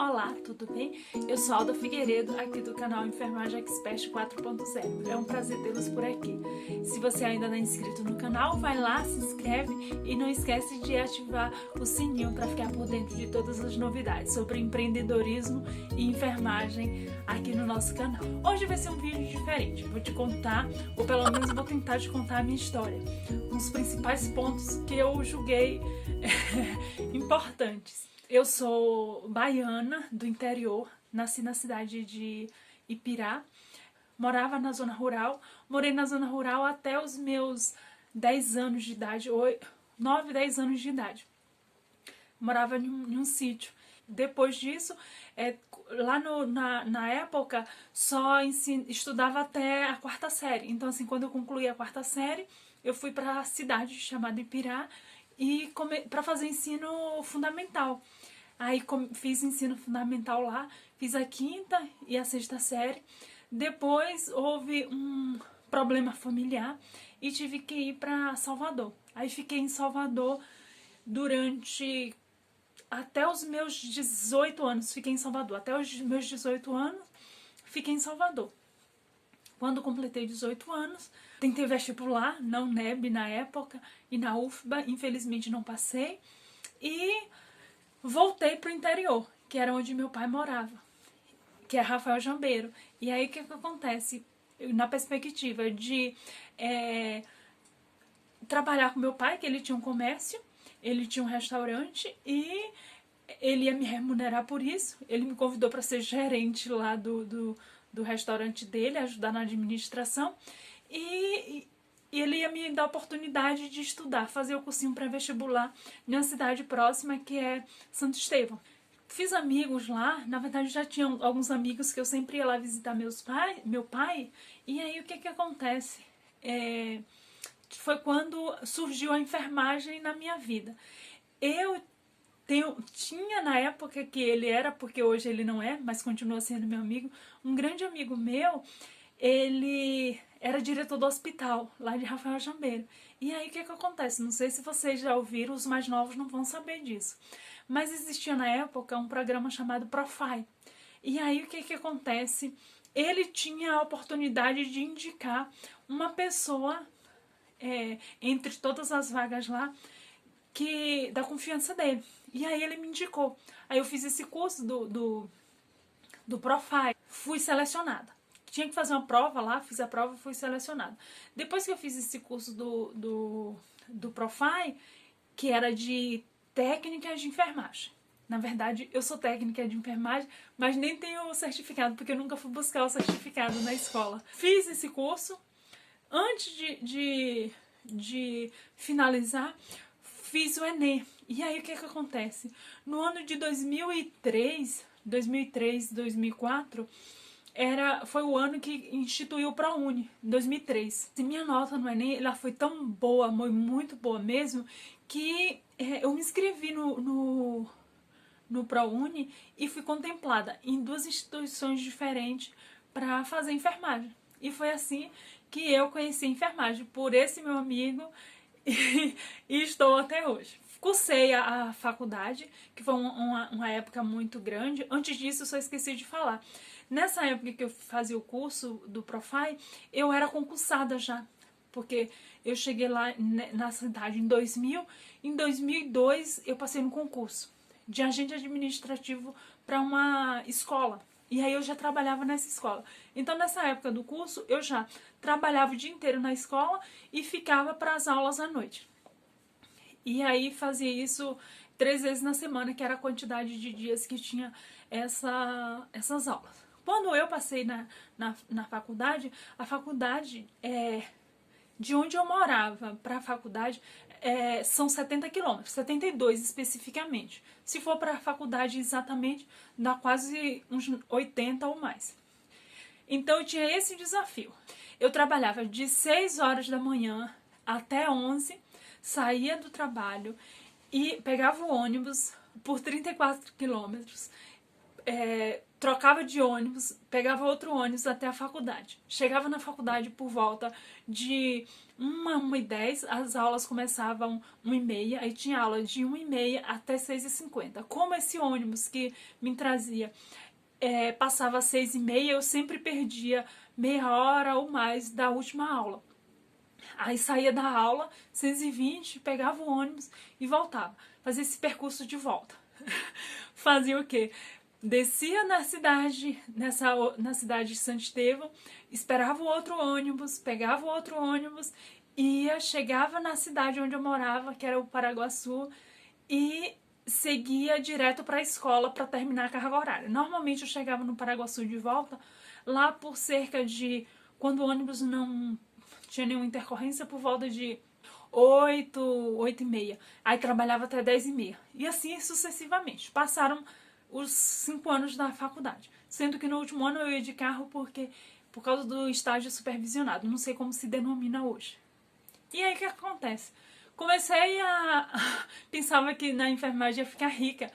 Olá, tudo bem? Eu sou Alda Figueiredo, aqui do canal Enfermagem Expert 4.0. É um prazer tê-los por aqui. Se você ainda não é inscrito no canal, vai lá, se inscreve e não esquece de ativar o sininho para ficar por dentro de todas as novidades sobre empreendedorismo e enfermagem aqui no nosso canal. Hoje vai ser um vídeo diferente. Vou te contar, ou pelo menos vou tentar te contar a minha história. Os principais pontos que eu julguei importantes. Eu sou baiana do interior, nasci na cidade de Ipirá, morava na zona rural, morei na zona rural até os meus 10 anos de idade, 9, 10 anos de idade. Morava em um sítio. Depois disso, lá na época, só estudava até a 4ª série. Então, assim, quando eu concluí a 4ª série, eu fui para a cidade chamada Ipirá e para fazer ensino fundamental. Aí fiz ensino fundamental lá, fiz a 5ª e a 6ª série. Depois houve um problema familiar e tive que ir para Salvador. Aí fiquei em Salvador durante até os meus 18 anos. Fiquei em Salvador até os meus 18 anos. Fiquei em Salvador. Quando completei 18 anos, tentei vestibular na UNEB na época e na UFBA. Infelizmente não passei. E voltei pro interior, que era onde meu pai morava, que é Rafael Jambeiro. E aí o que acontece? Na perspectiva de trabalhar com meu pai, que ele tinha um comércio, ele tinha um restaurante e ele ia me remunerar por isso. Ele me convidou para ser gerente lá do restaurante dele, ajudar na administração. E ele ia me dar a oportunidade de estudar, fazer o cursinho pré-vestibular em uma cidade próxima, que é Santo Estevão. Fiz amigos lá, na verdade já tinha alguns amigos que eu sempre ia lá visitar meu pai, e aí o que acontece? Foi quando surgiu a enfermagem na minha vida. Eu tinha na época que ele era, porque hoje ele não é, mas continua sendo meu amigo, um grande amigo meu. Ele era diretor do hospital, lá de Rafael Jambeiro. E aí o que acontece? Não sei se vocês já ouviram, os mais novos não vão saber disso. Mas existia na época um programa chamado Profile. E aí o que acontece? Ele tinha a oportunidade de indicar uma pessoa, entre todas as vagas lá, da confiança dele. E aí ele me indicou. Aí eu fiz esse curso do Profile. Fui selecionada. Tinha que fazer uma prova lá, fiz a prova e fui selecionada. Depois que eu fiz esse curso do Profile, que era de técnica de enfermagem. Na verdade, eu sou técnica de enfermagem, mas nem tenho o certificado, porque eu nunca fui buscar o certificado na escola. Fiz esse curso. Antes de finalizar, fiz o Enem. E aí o que acontece? No ano de 2003, 2004, foi o ano que instituiu o ProUni, 2003. E minha nota no Enem, ela foi tão boa, muito boa mesmo, que eu me inscrevi no ProUni e fui contemplada em 2 instituições diferentes para fazer enfermagem. E foi assim que eu conheci a enfermagem, por esse meu amigo, e estou até hoje. Cursei a faculdade, que foi uma época muito grande. Antes disso, eu só esqueci de falar. Nessa época que eu fazia o curso do Profile, eu era concursada já, porque eu cheguei lá na cidade em 2000. Em 2002, eu passei no concurso de agente administrativo para uma escola. E aí eu já trabalhava nessa escola. Então, nessa época do curso, eu já trabalhava o dia inteiro na escola e ficava para as aulas à noite. E aí fazia isso 3 vezes na semana, que era a quantidade de dias que tinha essas aulas. Quando eu passei na faculdade, a faculdade, de onde eu morava para a faculdade, são 70 quilômetros, 72 especificamente. Se for para a faculdade exatamente, dá quase uns 80 ou mais. Então eu tinha esse desafio. Eu trabalhava de 6 horas da manhã até 11, saía do trabalho e pegava o ônibus por 34 quilômetros, trocava de ônibus, pegava outro ônibus até a faculdade. Chegava na faculdade por volta de 1h10, as aulas começavam 1h30, aí tinha aula de 1h30 até 6h50. Como esse ônibus que me trazia passava às 6h30, eu sempre perdia meia hora ou mais da última aula. Aí saía da aula, 6h20, pegava o ônibus e voltava. Fazia esse percurso de volta. Fazia o quê? Descia na cidade, na cidade de Santo Estevão, esperava o outro ônibus, pegava o outro ônibus, chegava na cidade onde eu morava, que era o Paraguaçu, e seguia direto para a escola para terminar a carga horária. Normalmente eu chegava no Paraguaçu de volta, lá por cerca de, quando o ônibus não tinha nenhuma intercorrência, por volta de 8h30. Aí trabalhava até 10h30. E assim sucessivamente. Passaram os 5 anos da faculdade. Sendo que no último ano eu ia de carro por causa do estágio supervisionado. Não sei como se denomina hoje. E aí o que acontece? Comecei pensava que na enfermagem ia ficar rica.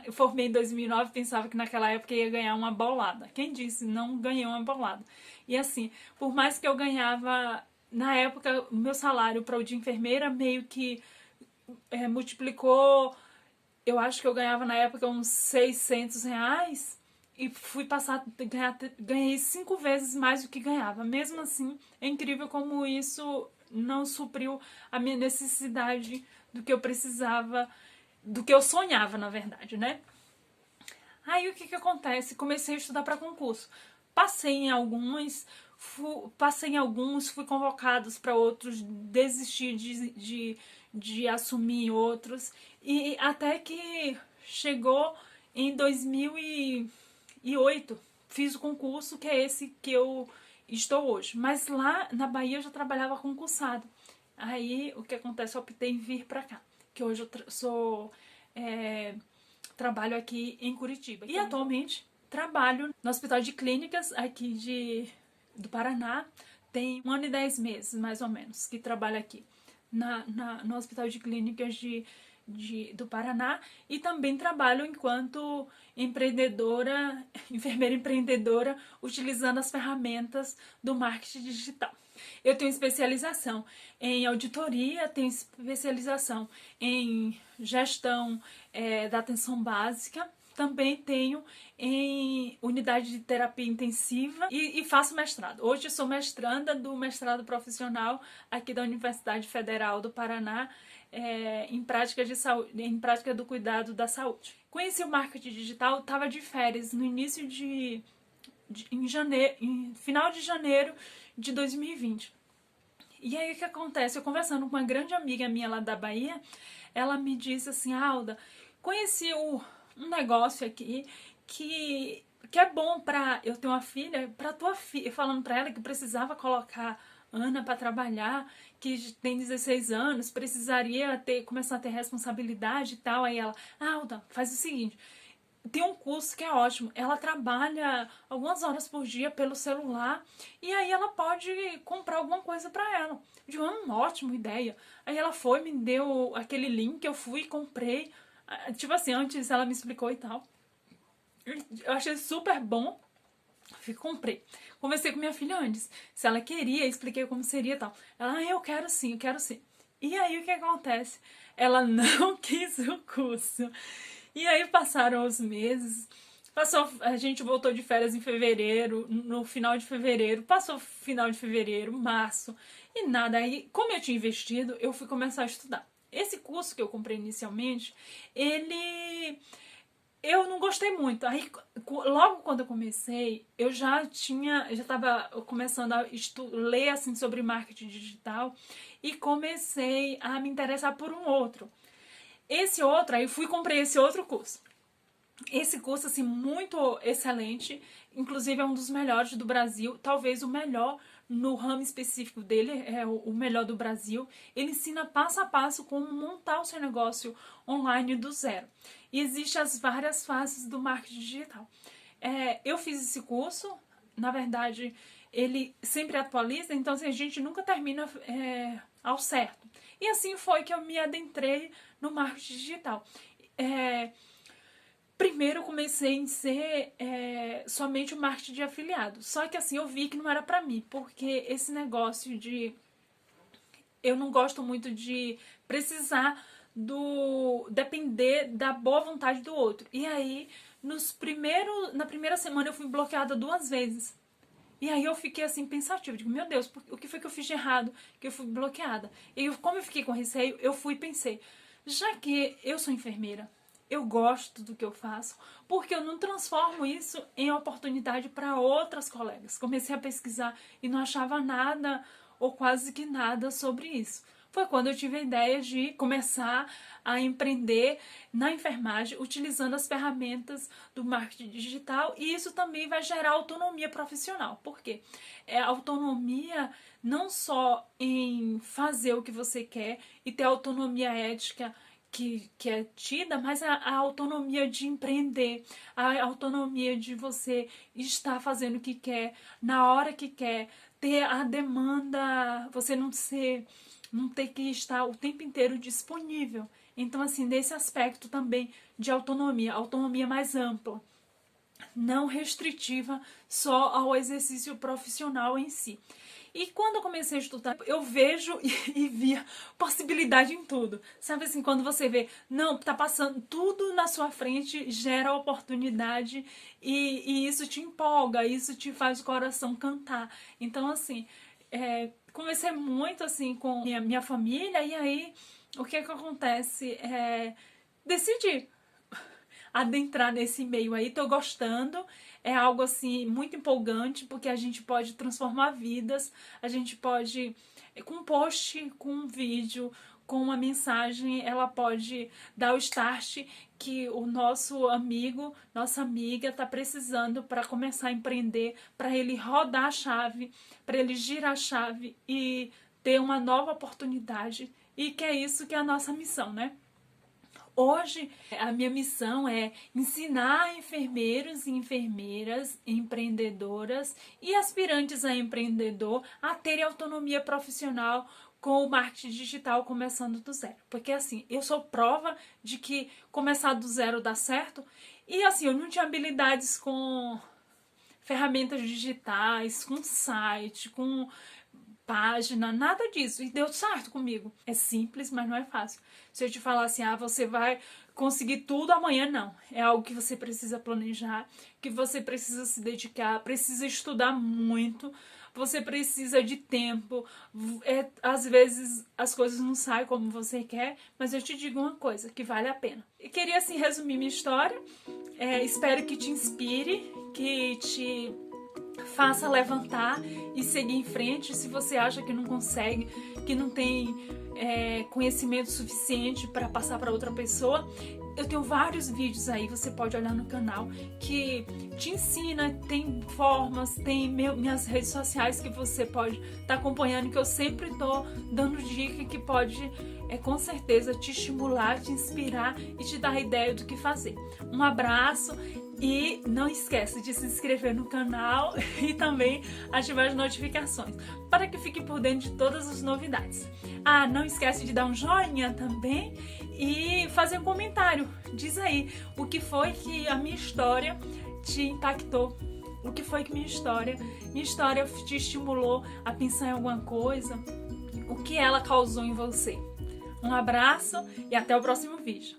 Eu formei em 2009, pensava que naquela época ia ganhar uma bolada. Quem disse? Não ganhei uma bolada. E assim, por mais que eu ganhava, na época, o meu salário para o de enfermeira meio que multiplicou. Eu acho que eu ganhava na época uns R$ 600 e fui passar ganhei 5 vezes mais do que ganhava. Mesmo assim, é incrível como isso não supriu a minha necessidade do que eu precisava, do que eu sonhava, na verdade, né? Aí o que acontece? Comecei a estudar para concurso. Passei em alguns, fui convocados para outros, desisti de assumir outros, e até que chegou em 2008, fiz o concurso, que é esse que eu estou hoje. Mas lá na Bahia eu já trabalhava concursado. Aí o que acontece? Eu optei em vir para cá, que hoje eu trabalho aqui em Curitiba. E atualmente trabalho no Hospital de Clínicas aqui do Paraná. Tem 1 ano e 10 meses, mais ou menos, que trabalho aqui no Hospital de Clínicas do Paraná. E também trabalho enquanto enfermeira empreendedora, utilizando as ferramentas do marketing digital. Eu tenho especialização em auditoria, tenho especialização em gestão da atenção básica, também tenho em unidade de terapia intensiva e faço mestrado. Hoje eu sou mestranda do mestrado profissional aqui da Universidade Federal do Paraná, em prática de saúde, em prática do cuidado da saúde. Conheci o marketing digital, estava de férias no início em final de janeiro de 2020. E aí o que acontece? Eu conversando com uma grande amiga minha lá da Bahia, ela me disse assim: Alda, conheci um negócio aqui que é bom pra eu ter uma filha, pra tua filha, falando pra ela que precisava colocar Ana para trabalhar, que tem 16 anos, precisaria começar a ter responsabilidade e tal. Aí ela: Alda, faz o seguinte, tem um curso que é ótimo, ela trabalha algumas horas por dia pelo celular e aí ela pode comprar alguma coisa pra ela. Eu digo: uma ótima ideia. Aí ela foi, me deu aquele link, eu fui e comprei. Tipo assim, antes ela me explicou e tal. Eu achei super bom, comprei. Conversei com minha filha antes, se ela queria, expliquei como seria e tal. Ela: eu quero sim, eu quero sim. E aí o que acontece? Ela não quis o curso. E aí passaram os meses, a gente voltou de férias em fevereiro, no final de fevereiro, passou final de fevereiro, março, e nada. Aí, como eu tinha investido, eu fui começar a estudar. Esse curso que eu comprei inicialmente, eu não gostei muito. Aí, logo quando eu comecei, eu já estava começando a ler assim, sobre marketing digital e comecei a me interessar por um outro. Esse outro, aí fui e comprei esse outro curso. Esse curso, assim, muito excelente, inclusive é um dos melhores do Brasil, talvez o melhor no ramo específico dele, é o melhor do Brasil. Ele ensina passo a passo como montar o seu negócio online do zero. E existem as várias fases do marketing digital. Eu fiz esse curso, na verdade, ele sempre atualiza, então assim, a gente nunca termina ao certo. E assim foi que eu me adentrei no marketing digital. Primeiro eu comecei em ser somente o marketing de afiliado. Só que assim, eu vi que não era pra mim, porque esse negócio de... Eu não gosto muito de precisar depender da boa vontade do outro. E aí, na primeira semana eu fui bloqueada 2 vezes. E aí eu fiquei assim, pensativa, digo, meu Deus, o que foi que eu fiz de errado, que eu fui bloqueada? E como eu fiquei com receio, eu fui e pensei, já que eu sou enfermeira, eu gosto do que eu faço, porque eu não transformo isso em oportunidade para outras colegas. Comecei a pesquisar e não achava nada, ou quase que nada, sobre isso. Foi quando eu tive a ideia de começar a empreender na enfermagem, utilizando as ferramentas do marketing digital, e isso também vai gerar autonomia profissional. Por quê? É autonomia não só em fazer o que você quer e ter autonomia ética que é tida, mas a autonomia de empreender, a autonomia de você estar fazendo o que quer, na hora que quer, ter a demanda, você não ter que estar o tempo inteiro disponível. Então, assim, nesse aspecto também de autonomia mais ampla, não restritiva só ao exercício profissional em si. E quando eu comecei a estudar, eu vejo e via possibilidade em tudo. Sabe assim, quando você vê, não, tá passando tudo na sua frente, gera oportunidade e isso te empolga, isso te faz o coração cantar. Então, assim, conversei muito assim com minha família e aí o que acontece? Decidi adentrar nesse meio aí, tô gostando, é algo assim muito empolgante, porque a gente pode transformar vidas, a gente pode, com um post, com um vídeo, com uma mensagem, ela pode dar o start que o nosso amigo, nossa amiga tá precisando para começar a empreender, para ele rodar a chave, para ele girar a chave e ter uma nova oportunidade, e que é isso que é a nossa missão, né? Hoje, a minha missão é ensinar enfermeiros e enfermeiras, empreendedoras e aspirantes a empreendedor a terem autonomia profissional com o marketing digital começando do zero. Porque assim, eu sou prova de que começar do zero dá certo. E assim, eu não tinha habilidades com ferramentas digitais, com site, com página, nada disso. E deu certo comigo. É simples, mas não é fácil. Se eu te falar assim, você vai conseguir tudo amanhã, não. É algo que você precisa planejar, que você precisa se dedicar, precisa estudar muito, você precisa de tempo. Às vezes as coisas não saem como você quer, mas eu te digo uma coisa, que vale a pena. Eu queria assim resumir minha história. Espero que te inspire, que te faça levantar e seguir em frente. Se você acha que não consegue, que não tem conhecimento suficiente para passar para outra pessoa, eu tenho vários vídeos aí, você pode olhar no canal, que te ensina, tem formas, tem minhas redes sociais que você pode estar acompanhando, que eu sempre tô dando dica que pode, com certeza, te estimular, te inspirar e te dar ideia do que fazer. Um abraço e não esquece de se inscrever no canal e também ativar as notificações para que fique por dentro de todas as novidades. Não esquece de dar um joinha também e fazer um comentário. Diz aí o que foi que a minha história te impactou, o que foi que minha história te estimulou a pensar em alguma coisa, o que ela causou em você. Um abraço e até o próximo vídeo.